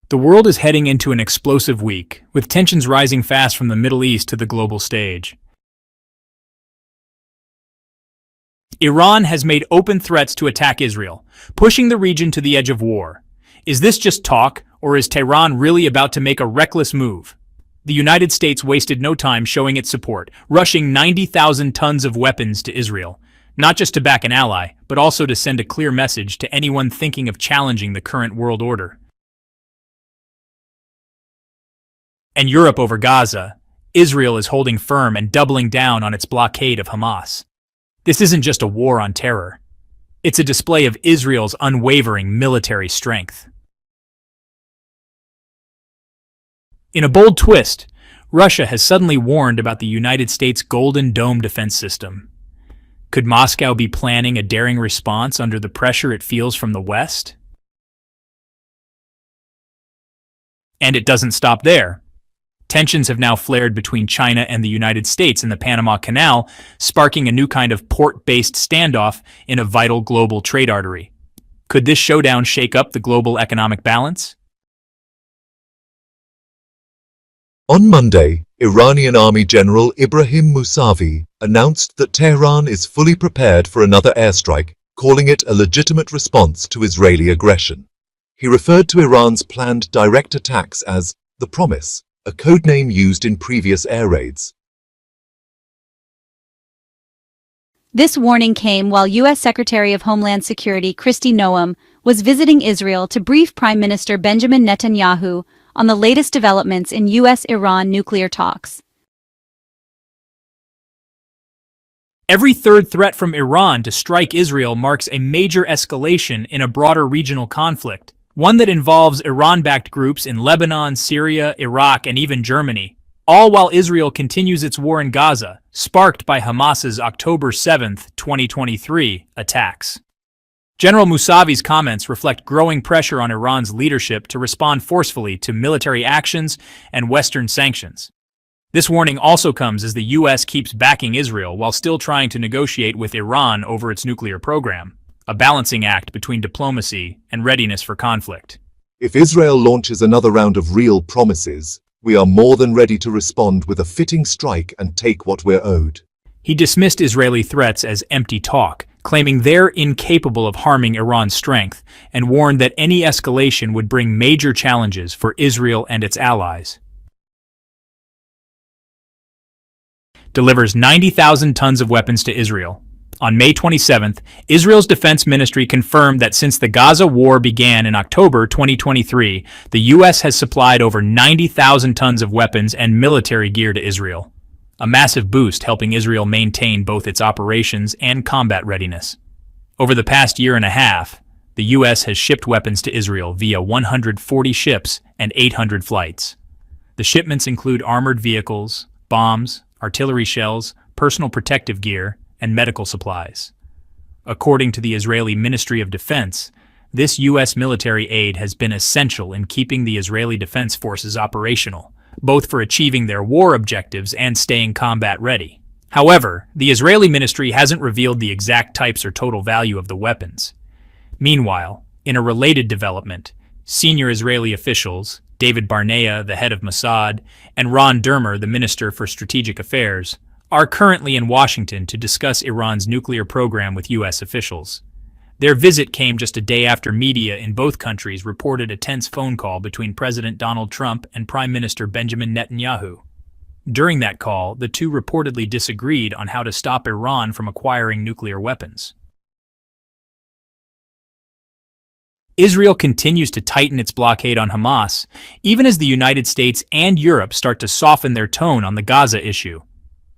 The world is heading into an explosive week, with tensions rising fast from the Middle East to the global stage. Iran has made open threats to attack Israel, pushing the region to the edge of war. Is this just talk, or is Tehran really about to make a reckless move? The United States wasted no time showing its support, rushing 90,000 tons of weapons to Israel, not just to back an ally, but also to send a clear message to anyone thinking of challenging the current world order. And Europe over Gaza, Israel is holding firm and doubling down on its blockade of Hamas. This isn't just a war on terror. It's a display of Israel's unwavering military strength. In a bold twist, Russia has suddenly warned about the United States' Golden Dome defense system. Could Moscow be planning a daring response under the pressure it feels from the West? And it doesn't stop there. Tensions have now flared between China and the United States in the Panama Canal, sparking a new kind of port-based standoff in a vital global trade artery. Could this showdown shake up the global economic balance? On Monday, Iranian Army General Ibrahim Musavi announced that Tehran is fully prepared for another airstrike, calling it a legitimate response to Israeli aggression. He referred to Iran's planned direct attacks as the Promise, a codename used in previous air raids. This warning came while U.S. Secretary of Homeland Security Kristi Noem was visiting Israel to brief Prime Minister Benjamin Netanyahu on the latest developments in U.S.-Iran nuclear talks. Every third threat from Iran to strike Israel marks a major escalation in a broader regional conflict, one that involves Iran-backed groups in Lebanon, Syria, Iraq, and even Germany, all while Israel continues its war in Gaza, sparked by Hamas's October 7, 2023, attacks. General Musavi's comments reflect growing pressure on Iran's leadership to respond forcefully to military actions and Western sanctions. This warning also comes as the U.S. keeps backing Israel while still trying to negotiate with Iran over its nuclear program, a balancing act between diplomacy and readiness for conflict. If Israel launches another round of real promises, we are more than ready to respond with a fitting strike and take what we're owed. He dismissed Israeli threats as empty talk, claiming they're incapable of harming Iran's strength, and warned that any escalation would bring major challenges for Israel and its allies. Delivers 90,000 tons of weapons to Israel. On May 27th, Israel's defense ministry confirmed that since the Gaza war began in October 2023, the U.S. has supplied over 90,000 tons of weapons and military gear to Israel, a massive boost helping Israel maintain both its operations and combat readiness. Over the past year and a half, the U.S. has shipped weapons to Israel via 140 ships and 800 flights. The shipments include armored vehicles, bombs, artillery shells, personal protective gear, and medical supplies. According to the Israeli Ministry of Defense, this U.S. military aid has been essential in keeping the Israeli Defense Forces operational, both for achieving their war objectives and staying combat ready. However, the Israeli ministry hasn't revealed the exact types or total value of the weapons. Meanwhile, in a related development, senior Israeli officials, David Barnea, the head of Mossad, and Ron Dermer, the Minister for Strategic Affairs, are currently in Washington to discuss Iran's nuclear program with U.S. officials. Their visit came just a day after media in both countries reported a tense phone call between President Donald Trump and Prime Minister Benjamin Netanyahu. During that call, the two reportedly disagreed on how to stop Iran from acquiring nuclear weapons. Israel continues to tighten its blockade on Hamas, even as the United States and Europe start to soften their tone on the Gaza issue.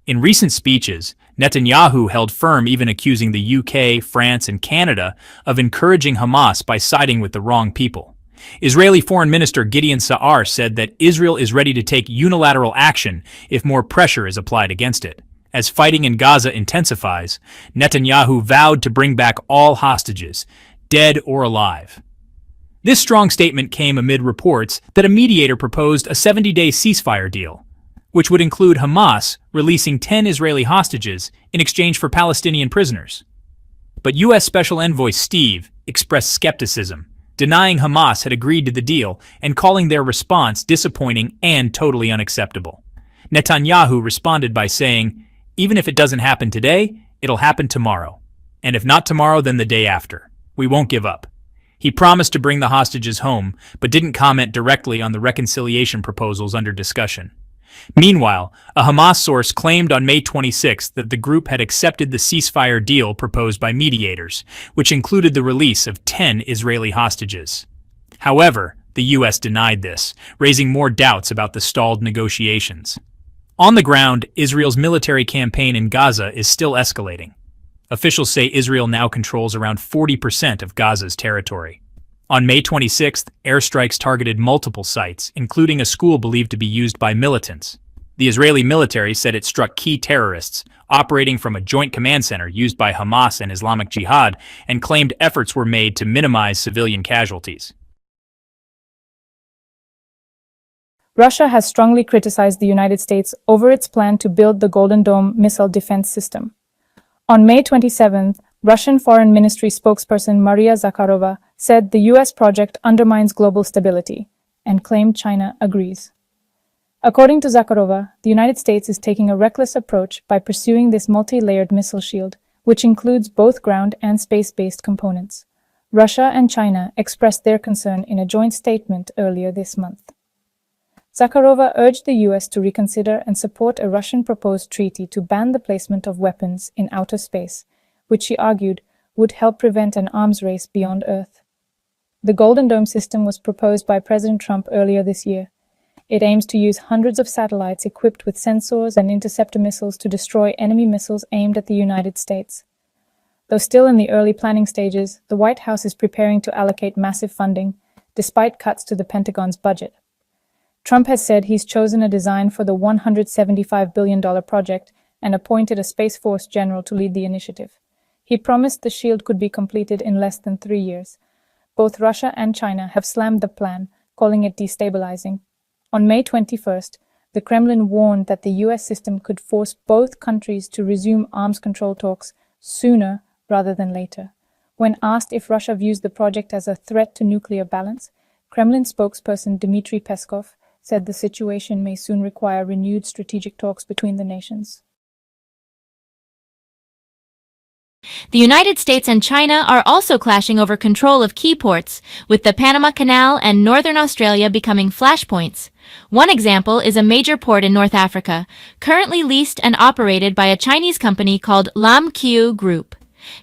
In recent speeches, Netanyahu held firm, even accusing the UK, France, and Canada of encouraging Hamas by siding with the wrong people. Israeli Foreign Minister Gideon Sa'ar said that Israel is ready to take unilateral action if more pressure is applied against it. As fighting in Gaza intensifies, Netanyahu vowed to bring back all hostages, dead or alive. This strong statement came amid reports that a mediator proposed a 70-day ceasefire deal, which would include Hamas releasing 10 Israeli hostages in exchange for Palestinian prisoners. But U.S. Special Envoy Steve expressed skepticism, denying Hamas had agreed to the deal and calling their response disappointing and totally unacceptable. Netanyahu responded by saying, "Even if it doesn't happen today, it'll happen tomorrow. And if not tomorrow, then the day after. We won't give up." He promised to bring the hostages home, but didn't comment directly on the reconciliation proposals under discussion. Meanwhile, a Hamas source claimed on May 26 that the group had accepted the ceasefire deal proposed by mediators, which included the release of 10 Israeli hostages. However, the U.S. denied this, raising more doubts about the stalled negotiations. On the ground, Israel's military campaign in Gaza is still escalating. Officials say Israel now controls around 40% of Gaza's territory. On May 26th, airstrikes targeted multiple sites, including a school believed to be used by militants. The Israeli military said it struck key terrorists, operating from a joint command center used by Hamas and Islamic Jihad, and claimed efforts were made to minimize civilian casualties. Russia has strongly criticized the United States over its plan to build the Golden Dome missile defense system. On May 27, Russian Foreign Ministry spokesperson Maria Zakharova said the U.S. project undermines global stability and claimed China agrees. According to Zakharova, the United States is taking a reckless approach by pursuing this multi-layered missile shield, which includes both ground and space-based components. Russia and China expressed their concern in a joint statement earlier this month. Zakharova urged the U.S. to reconsider and support a Russian proposed treaty to ban the placement of weapons in outer space, which she argued would help prevent an arms race beyond Earth. The Golden Dome system was proposed by President Trump earlier this year. It aims to use hundreds of satellites equipped with sensors and interceptor missiles to destroy enemy missiles aimed at the United States. Though still in the early planning stages, the White House is preparing to allocate massive funding, despite cuts to the Pentagon's budget. Trump has said he's chosen a design for the $175 billion project and appointed a Space Force general to lead the initiative. He promised the shield could be completed in less than 3 years. Both Russia and China have slammed the plan, calling it destabilizing. On May 21st, the Kremlin warned that the U.S. system could force both countries to resume arms control talks sooner rather than later. When asked if Russia views the project as a threat to nuclear balance, Kremlin spokesperson Dmitry Peskov said the situation may soon require renewed strategic talks between the nations. The United States and China are also clashing over control of key ports, with the Panama Canal and northern Australia becoming flashpoints. One example is a major port in North Africa, currently leased and operated by a Chinese company called Lam Qiu Group.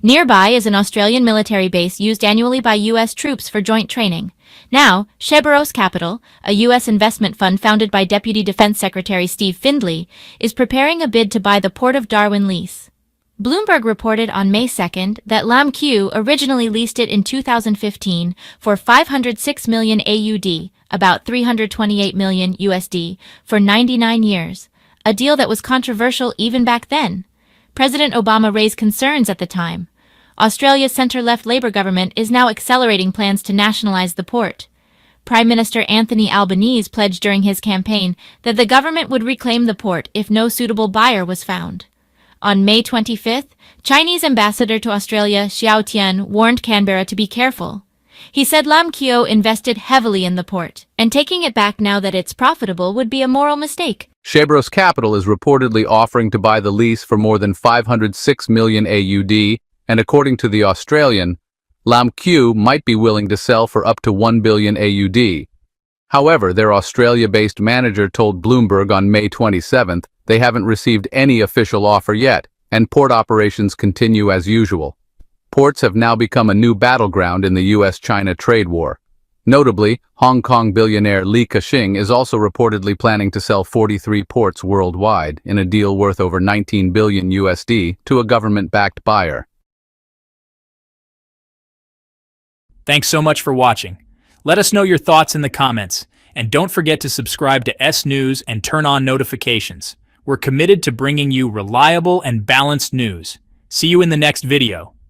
Nearby is an Australian military base used annually by U.S. troops for joint training. Now, Cerberus Capital, a U.S. investment fund founded by Deputy Defense Secretary Steve Findley, is preparing a bid to buy the Port of Darwin lease. Bloomberg reported on May 2 that Lam Qiu originally leased it in 2015 for 506 million AUD, about 328 million USD, for 99 years, a deal that was controversial even back then. President Obama raised concerns at the time. Australia's centre-left Labour government is now accelerating plans to nationalise the port. Prime Minister Anthony Albanese pledged during his campaign that the government would reclaim the port if no suitable buyer was found. On May 25th, Chinese ambassador to Australia Xiao Tian warned Canberra to be careful. He said Lam Qiu invested heavily in the port, and taking it back now that it's profitable would be a moral mistake. Cerberus Capital is reportedly offering to buy the lease for more than 506 million AUD, and according to the Australian, Lam Qiu might be willing to sell for up to 1 billion AUD. However, their Australia-based manager told Bloomberg on May 27th they haven't received any official offer yet, and port operations continue as usual. Ports have now become a new battleground in the U.S.-China trade war. Notably, Hong Kong billionaire Li Ka-shing is also reportedly planning to sell 43 ports worldwide in a deal worth over 19 billion USD to a government-backed buyer. Thanks so much for watching. Let us know your thoughts in the comments, and don't forget to subscribe to S News and turn on notifications. We're committed to bringing you reliable and balanced news. See you in the next video.